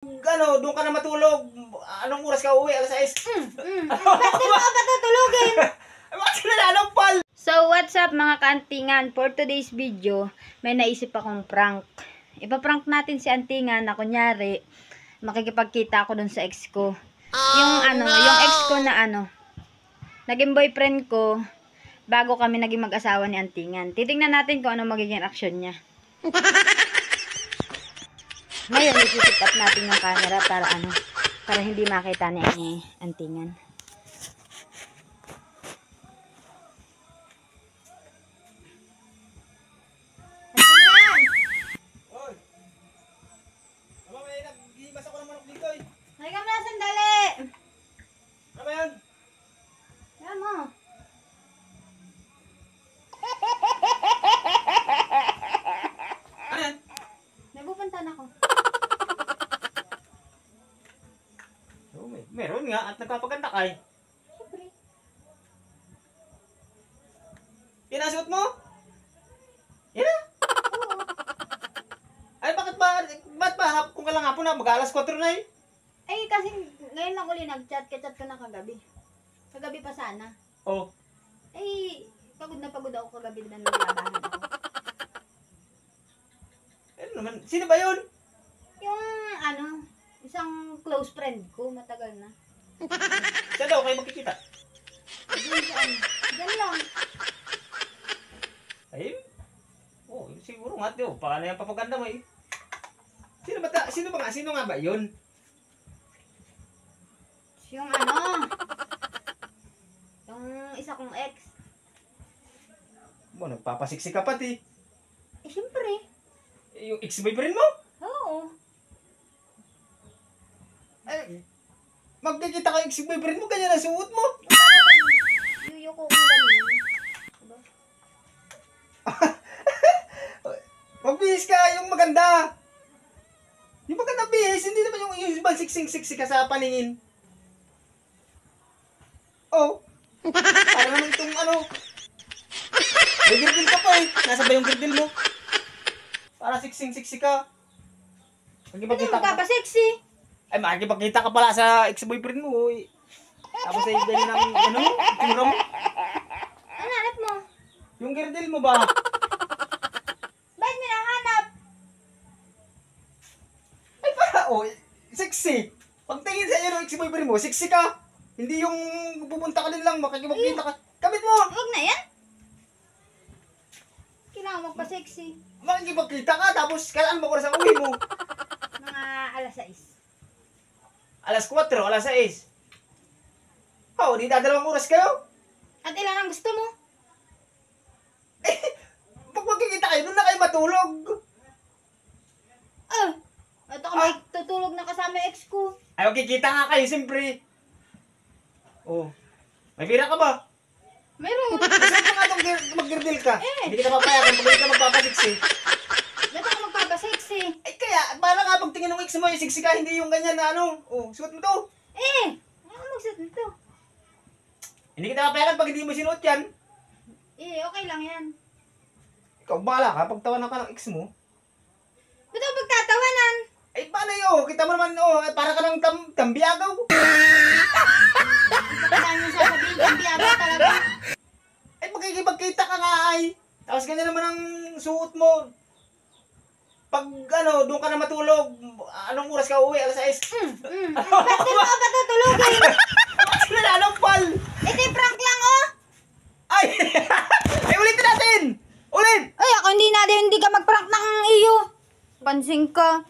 Doon ka na matulog. Anong oras ka uwi? Alas 6. Bakit mo ka patutulogin? Bakit sila nanampal? So, what's up mga kaantingan? For today's video, may naisip akong prank. Ipaprank natin si Antingan na kunyari, makikipagkita ako dun sa ex ko. Yung ex ko na naging boyfriend ko, bago kami naging mag-asawa ni Antingan. Titingnan natin kung ano magiging action niya. Ngayon, isi-set up natin yung camera para hindi makita ni Antingan. Antingan! Oy! Aba, may naghihibas ako ng manok dito eh. Halika mo na sandali! Ano ba yun? Yan mo. Ano yan? Napupuntan ako. Oh, meron nga at nagpapaganda ka eh. Siyempre. Yan ang suot mo? Yan na? Oo. Ay, bakit ba kung ka lang hapon na, mag-alas 4 na eh. Ay, kasi ngayon lang uli nag-chat. Kachat ko na kagabi. Kagabi pa sana. Oh. Ay, pagod na pagod ako kagabi na naglabahan ako. Ano naman? Sino ba yun? Yung isang close friend ko, matagal na. Siya daw kayo magkikita. Diyan sa diyan lang. Ay, oh, siguro nga, diyo. Paano yung papaganda mo eh? Sino nga ba yun? Yung yung isa kong ex. Mo, nagpapasiksik ka pati. Eh, syempre. Yung ex-boyfriend mo? Oo. Ay, magkikita ka yung ex-boyfriend mo, ganyan ang suot mo. Parang yuyo ko kung gano'n. Diba? Magbihis ka, yung maganda. Yung maganda bihis, hindi naman yung ibang siksing-siksi ka sa paningin. Oh. Parang naman itong may girdil ka pa eh. Nasa ba yung girdil mo? Para siksing-siksi ka. Ano Magkipagkita ka. magpapasexy? Ay, makikipagkita ka pala sa ex-boyfriend mo eh. Tapos ay ganyan ang itsura mo. Ano hanap mo? Yung girdil mo ba? Bakit mo nahanap? Ay, sexy. Pagtingin sa iyo ng ex-boyfriend mo, sexy ka. Hindi yung pupunta ka din lang, makikipagkita ka. Kamit mo! Huwag na yan. Kailangan magpa-sexy. Makikipagkita ka, tapos kailan mo oras ang uwi mo? Mga alas 6. Alas 4, alas 6. Oh, di dadalawang oras kayo? At ilan ang gusto mo? Eh, pag magkikita kayo, doon na kayo matulog. Ito ka may tutulog na kasama ex ko. Ay, magkikita nga kayo, siyempre. Oh, may bira ka ba? Meron. Saan ka nga itong mag-girdil ka? Hindi ka papayagan pag hindi ka magpapasiksi. Ba't ako magpapasexy? Ay, kaya, para nga pagtingin ng ex mo, yung siksi ka, hindi yung ganyan na oh, suot mo to. Ano magsuot nito? Hindi kita papayagan pag hindi mo sinuot yan. Okay lang yan. Ikaw, bahala ka, pagtawanan ka ng ex mo. Ba't ako pagtatawanan? Ay, paano yun? Kita mo naman, para ka ng tambiyagaw. Bakit mo sasabihin kang biyaga talaga? Ay, magkikipagkita ka nga ay. Tapos ganyan naman ang suot mo. Pag doon ka na matulog, anong oras ka uwi? Alas 6. Bakit mo ka patutulogin? Bakit sila nanampal? Ito yung prank lang oh! Ay! Ay, ulitin natin! Ulit! Ay, ako hindi ka mag-prank ng iyo. Pansin ka.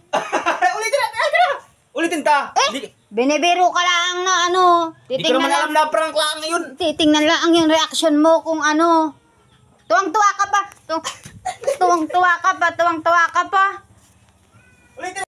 Ulitin natin! Ay, tara! Ulitin ta! Binibiro ka lang na Hindi ko naman alam na prank lang yun. Titingnan lang yung reaction mo kung Tuwang-tuwa ka pa. Tuwang-tuwa ka pa. Ulitin